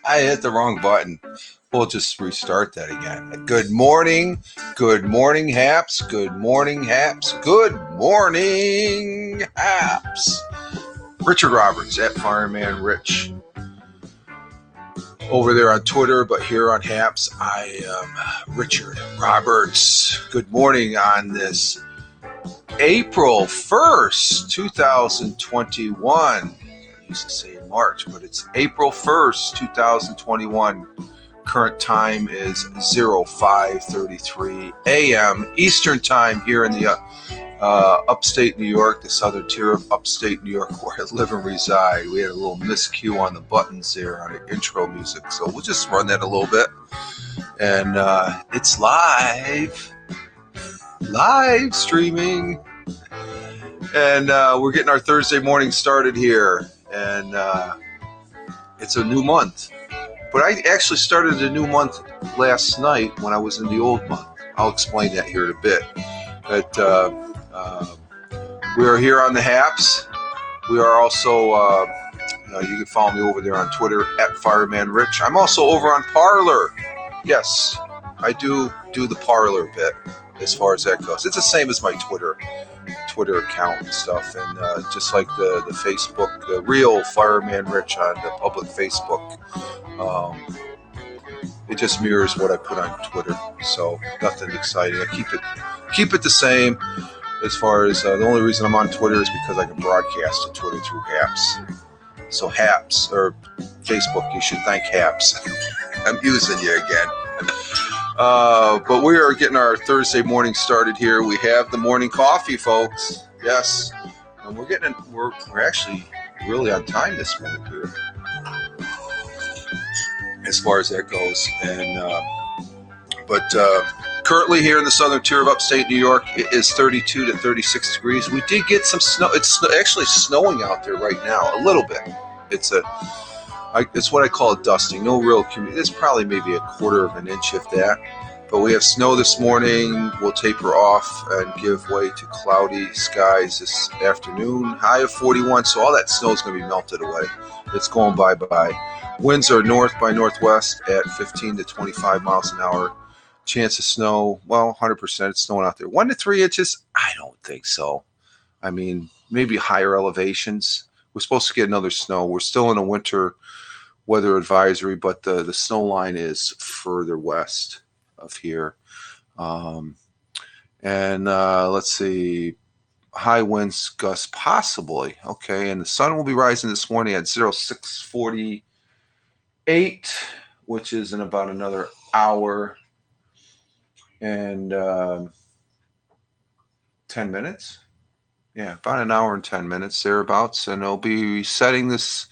I hit the wrong button. We'll just restart that again. Good morning. Good morning, Haps. Good morning, Haps. Good morning, Haps. Richard Roberts at Fireman Rich. Over there on Twitter, but here on Haps, I am Richard Roberts. Good morning on this April 1st, 2021. I used to say March, but it's April 1st, 2021. Current time is 05:33 a.m. Eastern time here in the upstate New York, the southern tier of upstate New York where I live and reside. We had a little miscue on the buttons there on the intro music, so we'll just run that a little bit. And it's live streaming. And we're getting our Thursday morning started here. And it's a new month. But I actually started a new month last night when I was in the old month. I'll explain that here in a bit. But we are here on the Haps. We are also, you can follow me over there on Twitter at Fireman Rich. I'm also over on Parler. Yes, I do the Parler bit as far as that goes. It's the same as my Twitter account and stuff, and just like the Facebook, the real Fireman Rich on the public Facebook, it just mirrors what I put on Twitter. So nothing exciting. I keep it the same. As far as the only reason I'm on Twitter is because I can broadcast to Twitter through Haps. So Haps or Facebook, you should thank Haps. I'm using you again. But we are getting our Thursday morning started here. We have the morning coffee, folks. Yes, and we're actually really on time this morning here, as far as that goes. And but currently here in the southern tier of upstate New York, it is 32 to 36 degrees. We did get some snow. It's actually snowing out there right now, a little bit. It's what I call a dusting. No real it's probably maybe a quarter of an inch, if that. But we have snow this morning. We'll taper off and give way to cloudy skies this afternoon. High of 41, so all that snow is going to be melted away. It's going bye-bye. Winds are north by northwest at 15 to 25 miles an hour. Chance of snow, well, 100%. It's snowing out there. 1 to 3 inches? I don't think so. I mean, maybe higher elevations. We're supposed to get another snow. We're still in a winter weather advisory, but the snow line is further west of here. Let's see, high winds gusts possibly. Okay, and the sun will be rising this morning at 06:48, which is in about another hour and 10 minutes. Yeah, about an hour and 10 minutes thereabouts, and I'll be setting this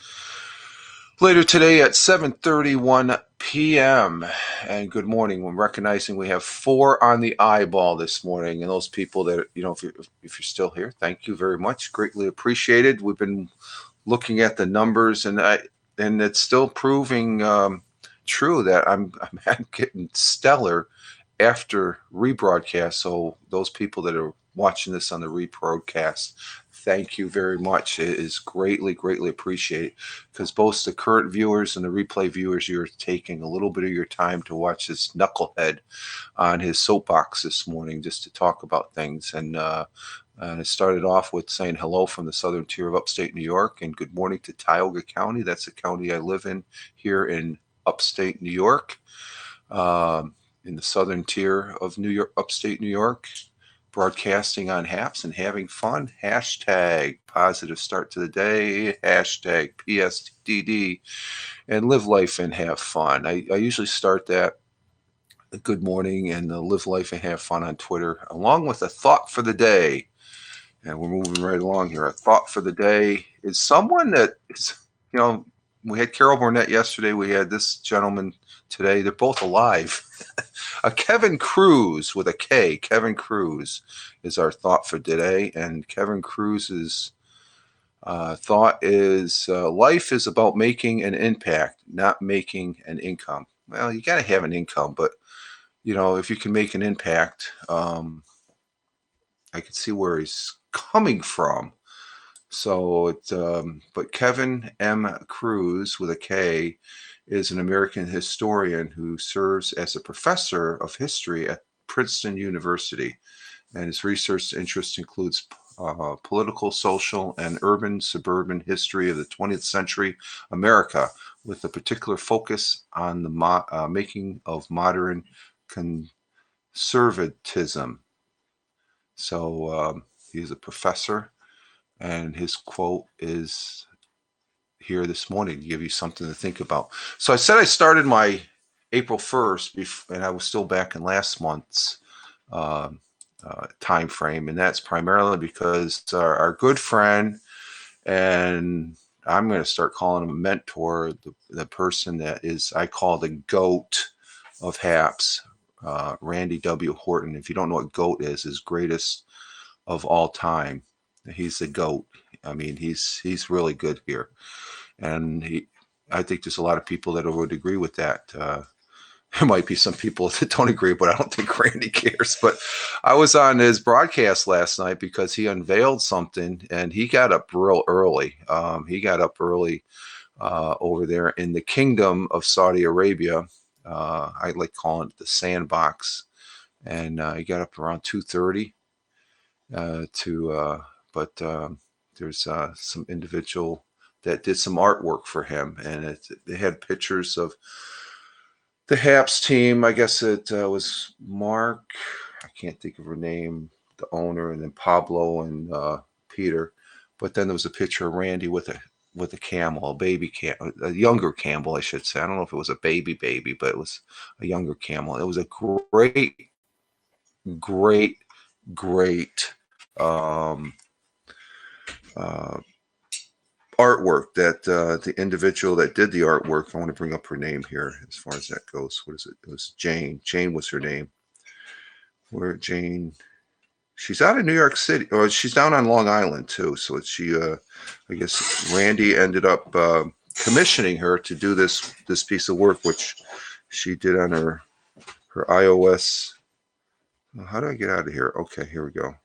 later today at 7:31 p.m. And good morning. I'm recognizing we have 4 on the eyeball this morning. And those people that, if you're still here, thank you very much. Greatly appreciated. We've been looking at the numbers, and it's still proving true that I'm getting stellar after rebroadcast. So those people that are watching this on the rebroadcast, thank you very much. It is greatly, greatly appreciated, because both the current viewers and the replay viewers, you're taking a little bit of your time to watch this knucklehead on his soapbox this morning just to talk about things. And it started off with saying hello from the southern tier of upstate New York and good morning to Tioga County. That's the county I live in here in upstate New York, in the southern tier of New York, upstate New York. Broadcasting on Haps and having fun. Hashtag positive start to the day. Hashtag PSTD, and live life and have fun. I usually start that good morning and live life and have fun on Twitter, along with a thought for the day. And we're moving right along here. A thought for the day is someone that is, We had Carol Burnett yesterday. We had this gentleman today. They're both alive. Kevin Cruz with a K. Kevin Cruz is our thought for today. And Kevin Cruz's thought is life is about making an impact, not making an income. Well, you got to have an income, but if you can make an impact, I can see where he's coming from. So but Kevin M. Cruz with a K is an American historian who serves as a professor of history at Princeton University. And his research interest includes political, social, and urban suburban history of the 20th century America, with a particular focus on the making of modern conservatism. So he's a professor, and his quote is here this morning to give you something to think about. So I said I started my April 1st, and I was still back in last month's time frame, and that's primarily because our good friend, and I'm going to start calling him a mentor, the person that I call the GOAT of HAPS, Randy W. Horton. If you don't know what GOAT is, his greatest of all time. He's the GOAT. I mean, he's really good here, and I think there's a lot of people that would agree with that. There might be some people that don't agree, but I don't think Randy cares. But I was on his broadcast last night because he unveiled something, and he got up real early. He got up early over there in the Kingdom of Saudi Arabia. I like calling it the Sandbox, and he got up around 2:30 but there's some individual that did some artwork for him, and they had pictures of the HAPS team. I guess it was Mark, I can't think of her name, the owner, and then Pablo and Peter. But then there was a picture of Randy with a camel, a baby camel, a younger camel, I should say. I don't know if it was a baby, but it was a younger camel. It was a great artwork that the individual that did the artwork, I want to bring up her name here as far as that goes. What is it? It was Jane. Jane was her name. Where Jane? She's out of New York City, or she's down on Long Island too. So I guess Randy ended up commissioning her to do this piece of work, which she did on her iOS. How do I get out of here? Okay, here we go.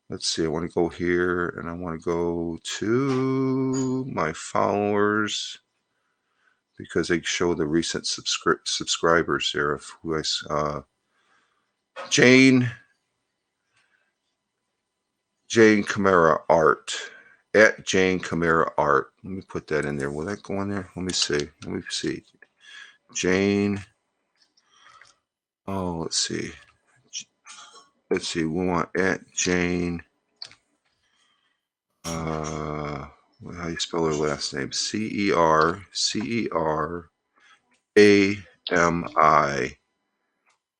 Let's see, I want to go here, and I want to go to my followers because they show the recent subscribers here of who Jane Camara Art, at Jane Camara Art. Let me put that in there. Will that go in there? Let me see. Jane. Oh, let's see. We want at Jane. How do you spell her last name? CERAMI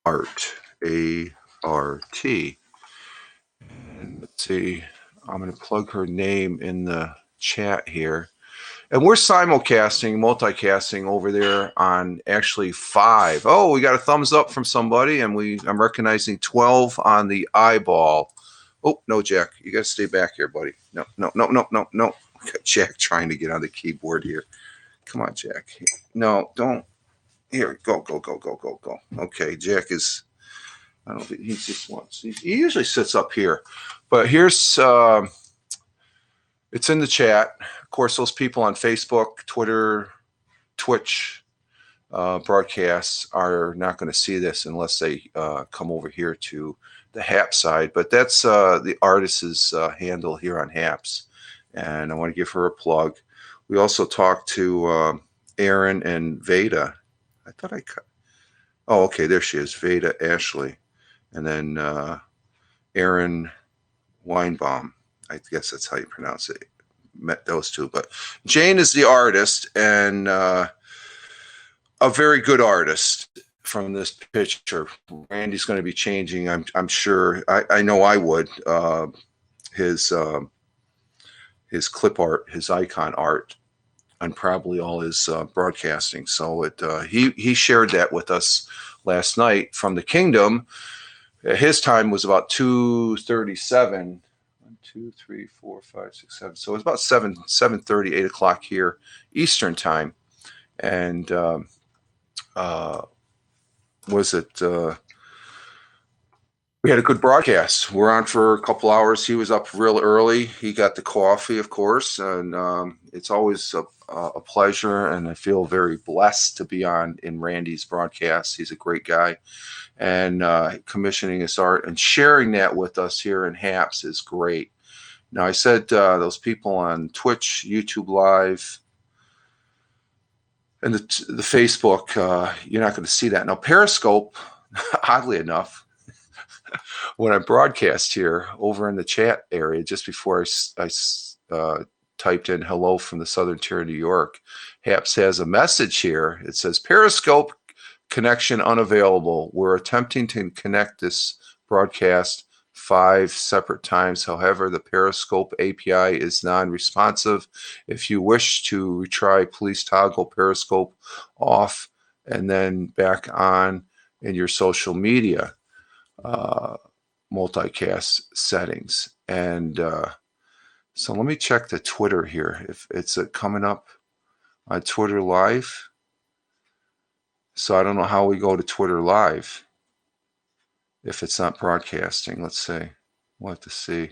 Art. ART. And let's see. I'm going to plug her name in the chat here. And we're multicasting over there on actually 5. Oh, we got a thumbs up from somebody, and I'm recognizing 12 on the eyeball. Oh, no, Jack. You got to stay back here, buddy. No. Got Jack trying to get on the keyboard here. Come on, Jack. No, don't. Here, go. Okay, Jack is, I don't think he just wants, he usually sits up here. But here's, it's in the chat. Of course, those people on Facebook, Twitter, Twitch broadcasts are not going to see this unless they come over here to the HAPS side. But that's the artist's handle here on HAPS. And I want to give her a plug. We also talked to Aaron and Veda. I thought I cut. Oh, okay, there she is, Veda Ashley. And then Aaron Weinbaum. I guess that's how you pronounce it. Met those two. But Jane is the artist, and a very good artist from this picture. Randy's going to be changing, I'm sure. I know I would. His clip art, his icon art on probably all his broadcasting. So he shared that with us last night from the Kingdom. His time was about 2:37. 1, 2, 3, 4, 5, 6, 7. So it was about 7:30, 8 o'clock here Eastern time. And was it? We had a good broadcast. We're on for a couple hours. He was up real early. He got the coffee, of course, and it's always a pleasure. And I feel very blessed to be on in Randy's broadcast. He's a great guy, and commissioning his art and sharing that with us here in HAPS is great. Now, I said those people on Twitch, YouTube Live, and the Facebook, you're not going to see that. Now, Periscope, oddly enough, when I broadcast here over in the chat area, just before I typed in hello from the Southern Tier of New York, HAPS has a message here. It says, Periscope connection unavailable. We're attempting to connect this broadcast 5 separate times. However, the Periscope API is non-responsive. If you wish to retry, please toggle Periscope off and then back on in your social media multicast settings. And so let me check the Twitter here. If it's coming up on Twitter Live. So I don't know how we go to Twitter Live if it's not broadcasting. Let's see. We'll have to see.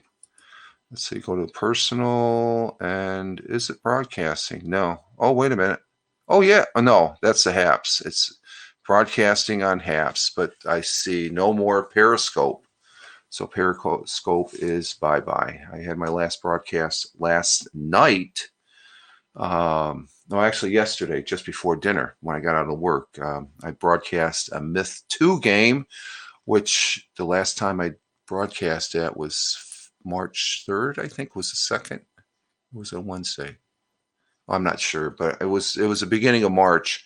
Let's see. Go to personal. And is it broadcasting? No. Oh, wait a minute. Oh, yeah. Oh, no, that's the HAPS. It's broadcasting on HAPS, but I see no more Periscope. So Periscope is bye-bye. I had my last broadcast last night. No, actually yesterday, just before dinner when I got out of work. I broadcast a Myth 2 game, which the last time I broadcast that was March 3rd, I think was the second. It was a Wednesday. I'm not sure, but it was the beginning of March,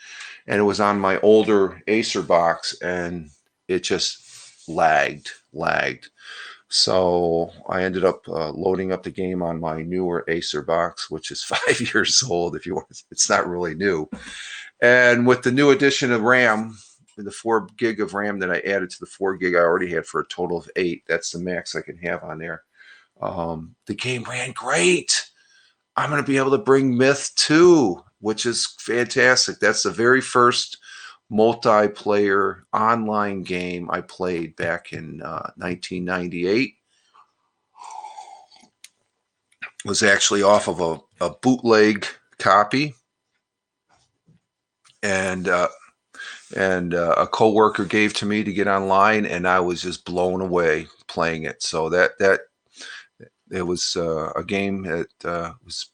and it was on my older Acer box, and it just lagged. So I ended up loading up the game on my newer Acer box, which is 5 years old. If you want, it's not really new. And with the new addition of RAM, the 4 gig of RAM that I added to the 4 gig I already had for a total of 8, that's the max I can have on there. The game ran great. I'm going to be able to bring Myth 2, which is fantastic. That's the very first multiplayer online game I played back in 1998. It was actually off of a bootleg copy, and a coworker gave to me to get online, and I was just blown away playing it. So that it was a game that was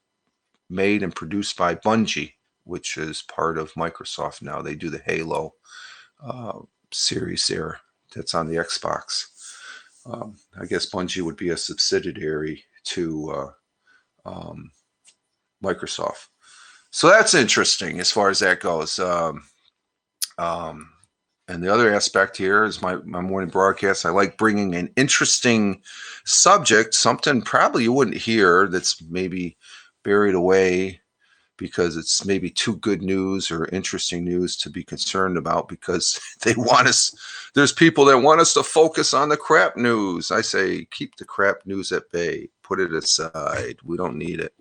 made and produced by Bungie, which is part of Microsoft now. They do the Halo series there that's on the Xbox. I guess Bungie would be a subsidiary to Microsoft. So that's interesting as far as that goes. And the other aspect here is my morning broadcast. I like bringing an interesting subject, something probably you wouldn't hear that's maybe buried away because it's maybe too good news or interesting news to be concerned about, because they want us. There's people that want us to focus on the crap news. I say, keep the crap news at bay. Put it aside. We don't need it.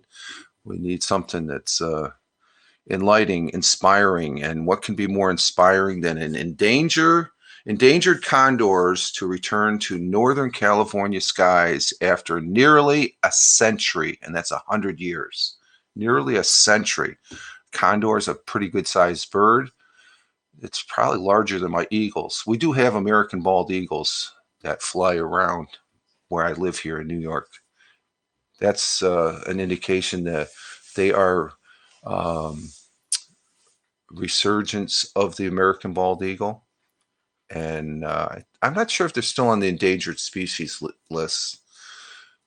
We need something that's enlightening, inspiring. And what can be more inspiring than an endangered condors to return to Northern California skies after nearly a century, and that's 100 years. Nearly a century. Condor is a pretty good sized bird. It's probably larger than my eagles. We do have American bald eagles that fly around where I live here in New York. That's an indication that they are resurgence of the American bald eagle. And I'm not sure if they're still on the endangered species list,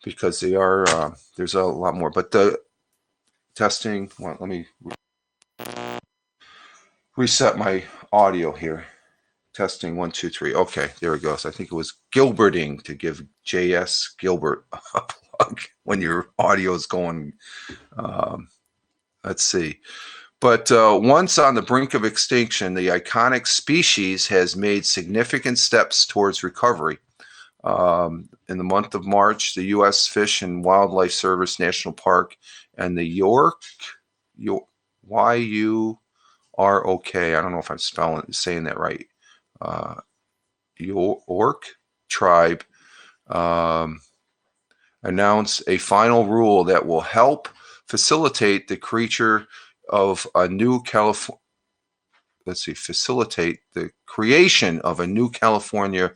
because they are. There's a lot more. But the testing. Well, let me reset my audio here. Testing 1, 2, 3. Okay, there it goes. I think it was Gilberting, to give J.S. Gilbert a plug when your audio is going let's see. But once on the brink of extinction, the iconic species has made significant steps towards recovery. In the month of March, the U.S. Fish and Wildlife Service National Park and the Y-U-R-O-K, I don't know if I'm saying that right, York tribe announced a final rule that will help facilitate the creature of a new facilitate the creation of a new California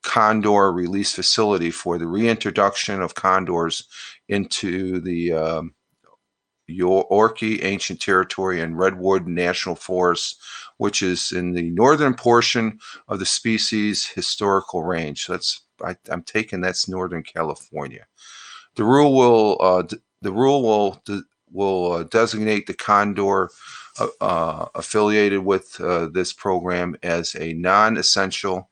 condor release facility for the reintroduction of condors into the Yorkie Ancient Territory and Redwood National Forest, which is in the northern portion of the species historical range. So I'm taking that's Northern California. The rule will designate the condor affiliated with this program as a non-essential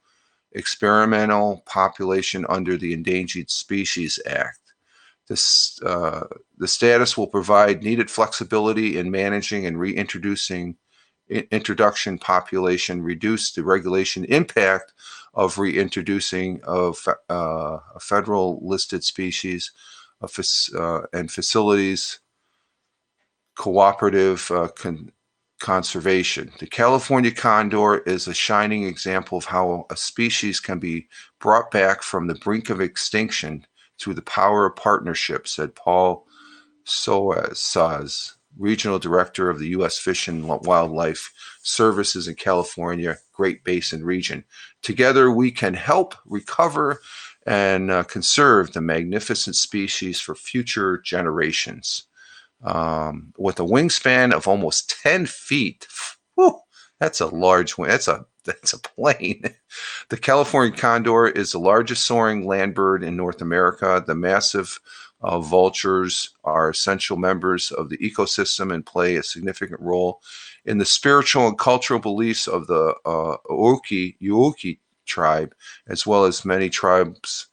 experimental population under the Endangered Species Act. The status will provide needed flexibility in managing and introduction population, reduce the regulation impact of reintroducing of a federal listed species and facilities cooperative conservation. The California condor is a shining example of how a species can be brought back from the brink of extinction through the power of partnership, said Paul Soaz, Regional Director of the U.S. Fish and Wildlife Services in California Great Basin region. Together, we can help recover and conserve the magnificent species for future generations. With a wingspan of almost 10 feet. Whew, that's a large wing. That's a plane. The California condor is the largest soaring land bird in North America. The massive vultures are essential members of the ecosystem and play a significant role in the spiritual and cultural beliefs of the Yorkie tribe, as well as many tribes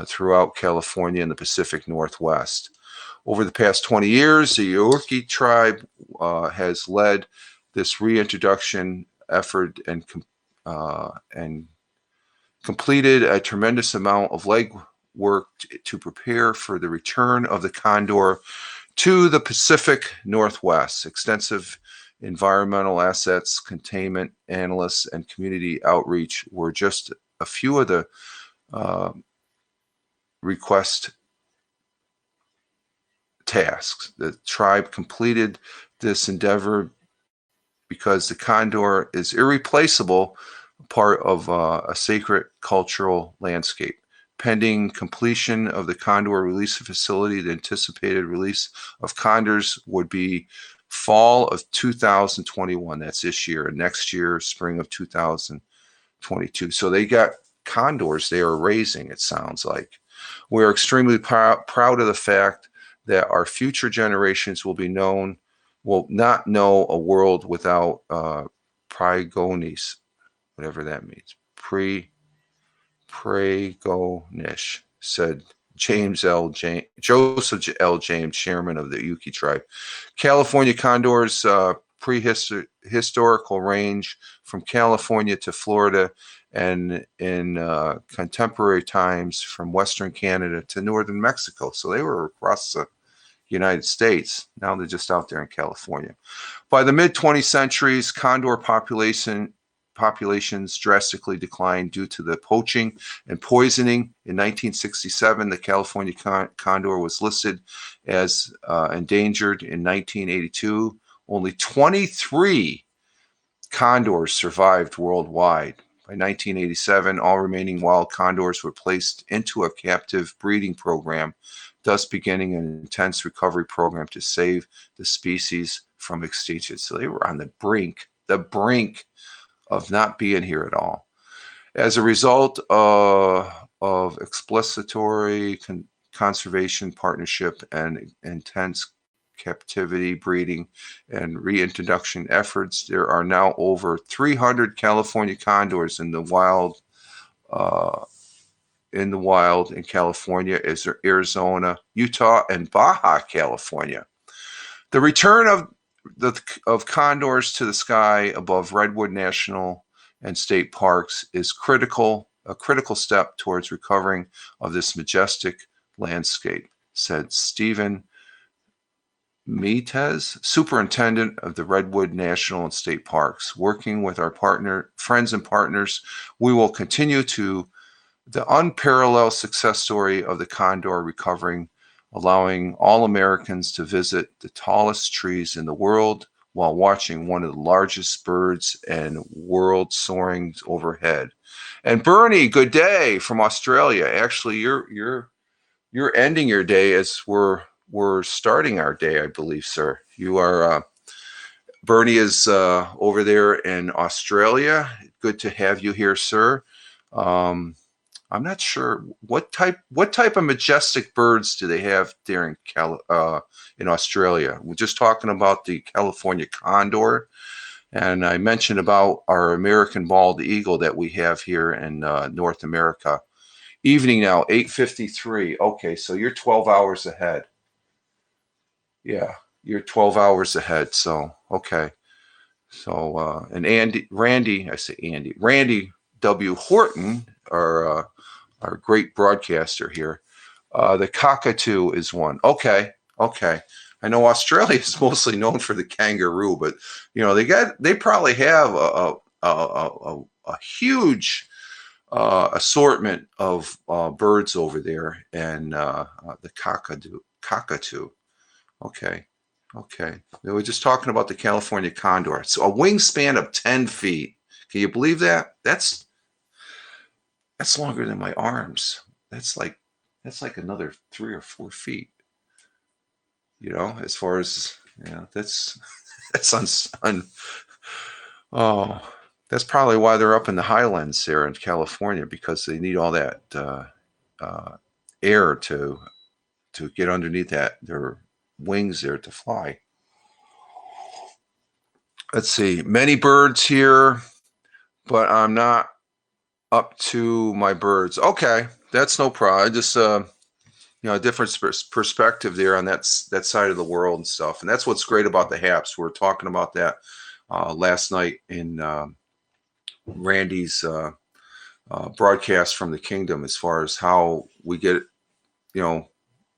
throughout California and the Pacific Northwest. Over the past 20 years, the Yorkie tribe has led this reintroduction effort and completed a tremendous amount of legwork to prepare for the return of the condor to the Pacific Northwest. Extensive environmental assets, containment analysts, and community outreach were just a few of the request tasks. The tribe completed this endeavor because the condor is irreplaceable part of a sacred cultural landscape. Pending completion of the condor release facility, the anticipated release of condors would be fall of 2021. That's this year. And next year, spring of 2022. So they got condors they are raising, it sounds like. We're extremely proud of the fact that our future generations will not know a world without Prigonish, whatever that means. Prigonish, said Joseph L. James, chairman of the Yorkie tribe. California condors prehistorical range from California to Florida, and in contemporary times from Western Canada to Northern Mexico. So they were across the United States. Now they're just out there in California. By the mid-20th centuries, condor populations drastically declined due to the poaching and poisoning. In 1967, the California condor was listed as endangered. In 1982, only 23 condors survived worldwide. By 1987, all remaining wild condors were placed into a captive breeding program, thus beginning an intense recovery program to save the species from extinction. So they were on the brink of not being here at all. As a result of explicitory conservation partnership and intense captivity breeding and reintroduction efforts, there are now over 300 California condors in the wild in California, Arizona, Utah, and Baja California. The return of condors to the sky above Redwood National and State Parks is a critical step towards recovering of this majestic landscape, said Stephen Metes, superintendent of the Redwood National and State Parks. Working with our friends and partners, we will continue to the unparalleled success story of the condor recovering, allowing all Americans to visit the tallest trees in the world while watching one of the largest birds in world soaring overhead. And Bernie, good day from Australia. Actually, you're ending your day as we're starting our day, I believe, sir. You are Bernie is over there in Australia. Good to have you here, sir. I'm not sure what type of majestic birds do they have there in Australia. We're just talking about the California condor, and I mentioned about our American bald eagle that we have here in North America. Evening now, 8:53. Okay, so you're 12 hours ahead. Yeah, you're 12 hours ahead. So okay, so and Randy W. Horton, our great broadcaster here. The cockatoo is one. Okay. I know Australia is mostly known for the kangaroo, but they probably have a huge assortment of birds over there, and the cockatoo. Okay. They were just talking about the California condor. So a wingspan of 10 feet. Can you believe that? That's longer than my arms. That's like another 3 or 4 feet. As far as that's oh, that's probably why they're up in the highlands there in California, because they need all that air to get underneath their wings there to fly. Let's see, many birds here, but I'm not up to my birds. Okay, that's no problem. I just a different perspective there on that side of the world and stuff. And that's what's great about the HAPs. We were talking about that last night in Randy's broadcast from the kingdom, as far as how we get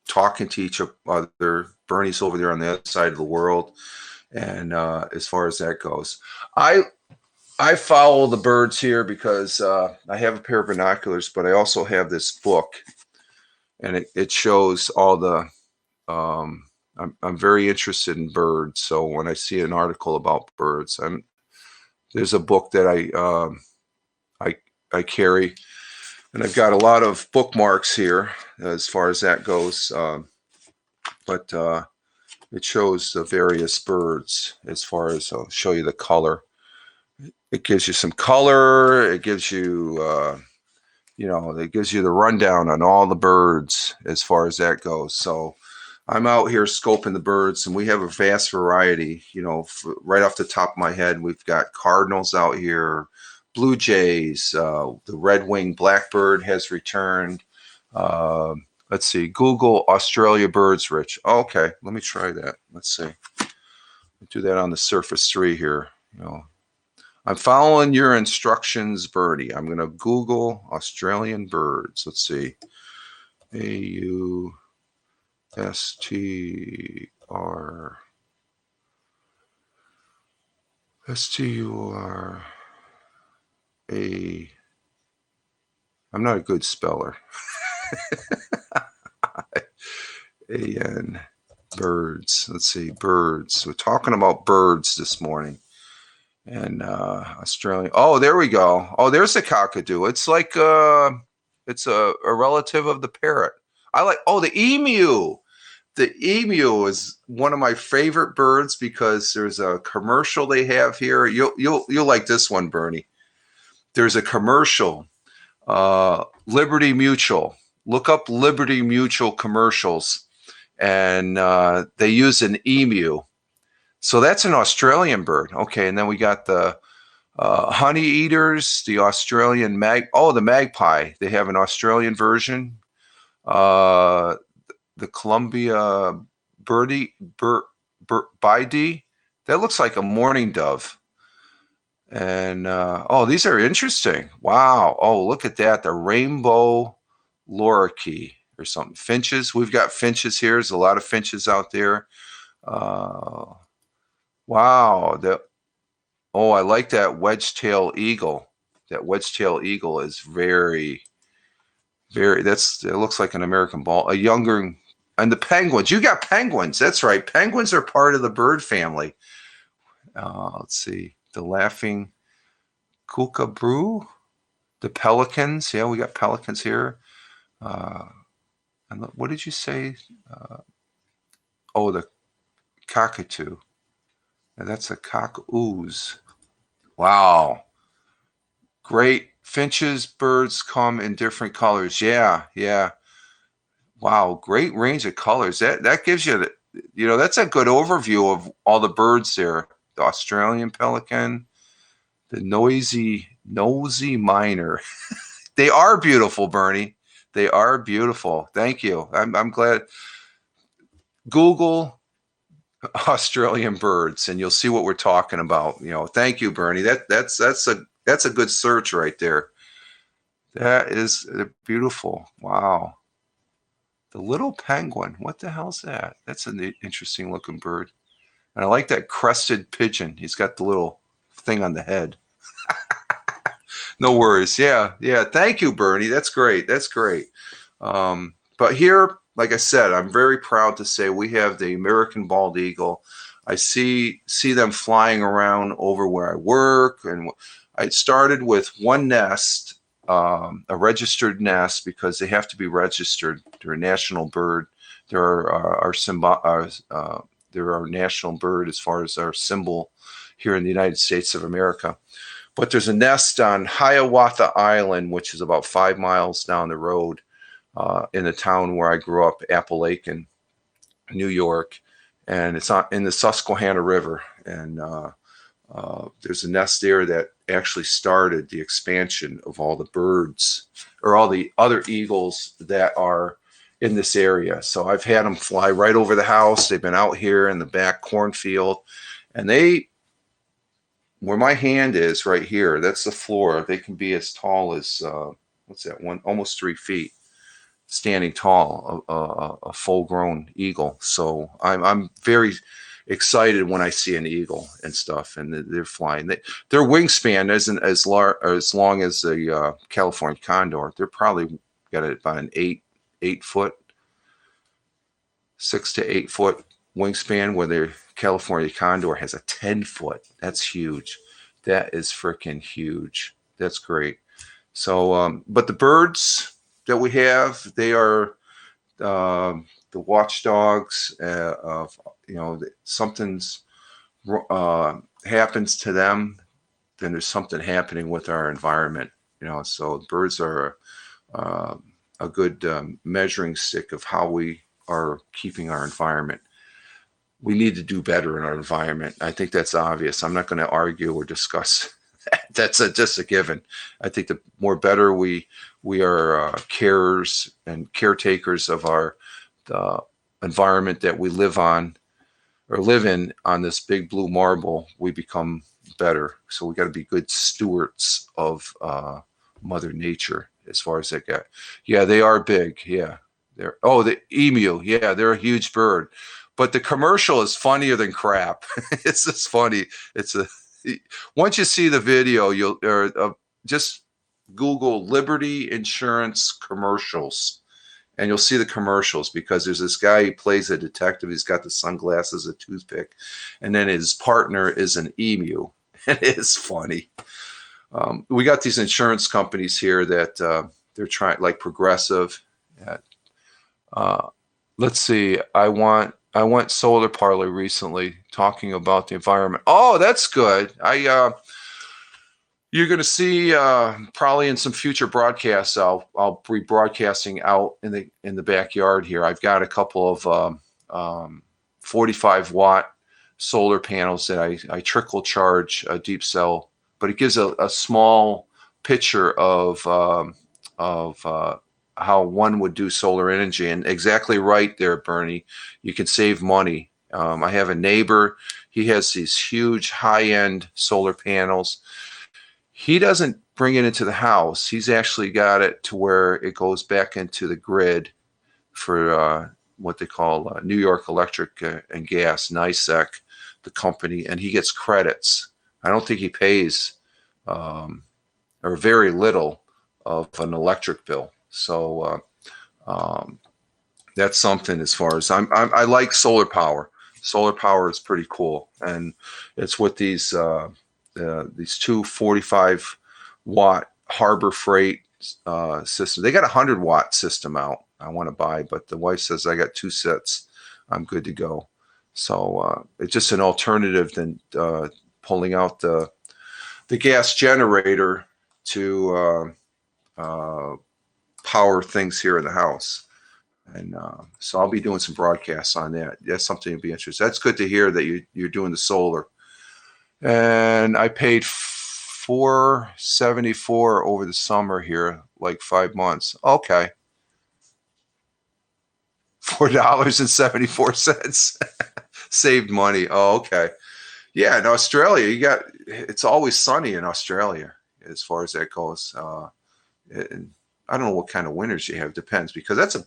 talking to each other. Bernie's over there on the other side of the world, and as far as that goes, I follow the birds here because I have a pair of binoculars, but I also have this book, and it shows all the. I'm very interested in birds, so when I see an article about birds, there's a book that I carry, and I've got a lot of bookmarks here as far as that goes. But it shows the various birds as far as I'll show you the color. It gives you some color. It gives you, it gives you the rundown on all the birds as far as that goes. So I'm out here scoping the birds, and we have a vast variety. Right off the top of my head, we've got cardinals out here, blue jays, the red-winged blackbird has returned. Let's see, Google Australia birds, Rich. Okay, let me try that. Let's see. Do that on the Surface 3 here. I'm following your instructions, Bernie. I'm going to Google Australian birds. Let's see. A-U-S-T-U-R-A. I'm not a good speller. A-N, birds. Let's see, birds. We're talking about birds this morning. And Australia. Oh, there we go. Oh, there's the cockatoo. It's like it's a relative of the parrot. The emu. The emu is one of my favorite birds because there's a commercial they have here. You'll like this one, Bernie. There's a commercial. Liberty Mutual. Look up Liberty Mutual commercials, and they use an emu. So that's an Australian bird. Okay, and then we got the honey eaters, the Australian the magpie. They have an Australian version. The Columbia Bidey. That looks like a mourning dove. And oh, these are interesting. Wow. Oh, look at that. The rainbow lorikeet or something. Finches. We've got finches here. There's a lot of finches out there. Wow. Oh, I like that wedge-tail eagle. That wedge-tail eagle is very, very, it looks like an American ball. A younger, and the penguins. You got penguins. That's right. Penguins are part of the bird family. Let's see. The laughing kookaburra. The pelicans. Yeah, we got pelicans here. And what did you say? Oh, the cockatoo. Now that's a cock-ooze. Wow. Great. Finches, birds come in different colors. Yeah, yeah. Wow, great range of colors. That gives you, that's a good overview of all the birds there. The Australian pelican, the nosy miner. They are beautiful, Bernie. They are beautiful. Thank you. I'm glad. Google Australian birds, and you'll see what we're talking about. Thank you, Bernie. That's a good search right there. That is beautiful. Wow. The little penguin. What the hell's that? That's an interesting looking bird. And I like that crested pigeon. He's got the little thing on the head. No worries. Yeah. Thank you, Bernie. That's great. But here, like I said, I'm very proud to say we have the American bald eagle. I see them flying around over where I work, and I started with one nest, a registered nest, because they have to be registered. They're a national bird. They're our national bird as far as our symbol here in the United States of America. But there's a nest on Hiawatha Island, which is about 5 miles down the road in the town where I grew up, Appalachian, New York. And it's in the Susquehanna River. And there's a nest there that actually started the expansion of all the birds, or all the other eagles that are in this area. So I've had them fly right over the house. They've been out here in the back cornfield, and where my hand is right here, that's the floor. They can be as tall as, almost 3 feet, standing tall, a full-grown eagle. So I'm very excited when I see an eagle and stuff, and they're flying. Their wingspan isn't as long as the California condor. They're probably got about an 8 foot, 6 to 8 foot wingspan, where the California condor has a 10 foot. That's huge. That is freaking huge. That's great. So, but the birds that we have, they are the watchdogs of, something's happens to them, then there's something happening with our environment. So birds are a good measuring stick of how we are keeping our environment. We need to do better in our environment. I think that's obvious. I'm not going to argue or discuss that. That's just a given. I think the more better we are carers and caretakers of the environment that we live in on this big blue marble, we become better. So we got to be good stewards of Mother Nature as far as that guy. Yeah, they are big. Yeah. The emu. Yeah, they're a huge bird. But the commercial is funnier than crap. It's just funny. Once you see the video, just Google Liberty Insurance commercials, and you'll see the commercials, because there's this guy who plays a detective. He's got the sunglasses, a toothpick, and then his partner is an emu. It is funny. We got these insurance companies here that they're trying, like Progressive. Let's see. I went solar parlor recently, talking about the environment. Oh, that's good. You're going to see probably in some future broadcasts, I'll be broadcasting out in the backyard here. I've got a couple of 45 watt solar panels that I trickle charge a deep cell, but it gives a small picture of how one would do solar energy. And exactly right there, Bernie. You can save money I have a neighbor. He has these huge high-end solar panels. He doesn't bring it into the house. He's actually got it to where it goes back into the grid for what they call New York Electric and Gas, NYSEC, the company, and he gets credits. I don't think he pays or very little of an electric bill. So that's something as far as I like solar power. Solar power is pretty cool, and it's with these two 45-watt Harbor Freight systems. They got a 100-watt system out I want to buy, but the wife says I got 2 sets. I'm good to go. So it's just an alternative than pulling out the gas generator to power things here in the house. And so I'll be doing some broadcasts on that. That's something to be interested. That's good to hear that you're doing the solar. And I paid $474 over the summer here, like 5 months. Okay. $4.74. Saved money. Oh, okay. Yeah, in Australia, it's always sunny in Australia as far as that goes. And I don't know what kind of winters you have. Depends, because that's a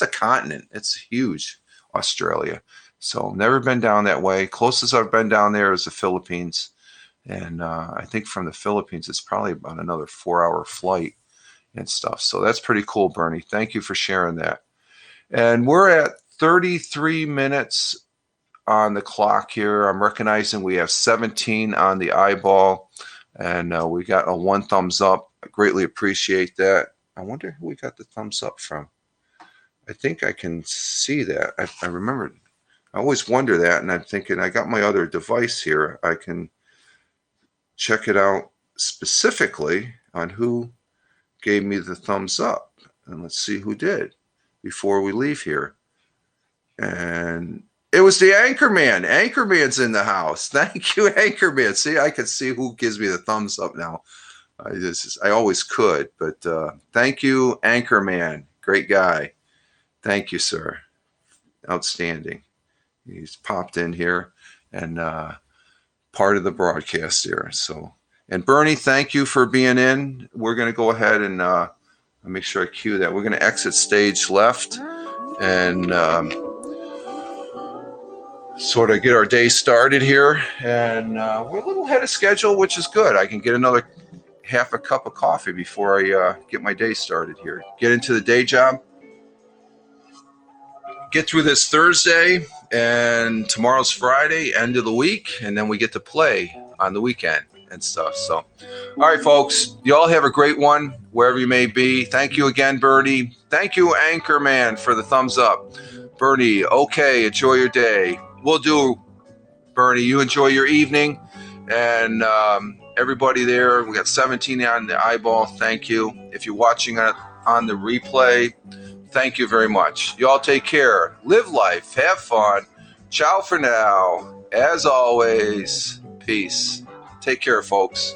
continent. It's huge, Australia. So never been down that way. Closest I've been down there is the Philippines. And I think from the Philippines, it's probably about another 4-hour flight and stuff. So that's pretty cool, Bernie. Thank you for sharing that. And we're at 33 minutes on the clock here. I'm recognizing we have 17 on the eyeball, and we got a 1 thumbs up. I greatly appreciate that. I wonder who we got the thumbs up from. I think I can see that. I remember. I always wonder that, and I'm thinking I got my other device here. I can check it out specifically on who gave me the thumbs up. And let's see who did before we leave here. And it was the Anchorman. Anchorman's in the house. Thank you, Anchorman. See, I can see who gives me the thumbs up now. I always could, but thank you, Anchorman. Great guy. Thank you, sir. Outstanding. He's popped in here and part of the broadcast here. So, and Bernie, thank you for being in. We're going to go ahead and make sure I cue that. We're going to exit stage left and sort of get our day started here. And we're a little ahead of schedule, which is good. I can get another half a cup of coffee before I get my day started here. Get into the day job. Get through this Thursday, and tomorrow's Friday, end of the week, and then we get to play on the weekend and stuff. So, all right, folks, you all have a great one wherever you may be. Thank you again, Bernie. Thank you, Anchorman, for the thumbs up. Bernie, okay, enjoy your day. We'll do, Bernie, you enjoy your evening. And everybody there, we got 17 on the eyeball. Thank you. If you're watching it on the replay, thank you very much. You all take care. Live life. Have fun. Ciao for now. As always, peace. Take care, folks.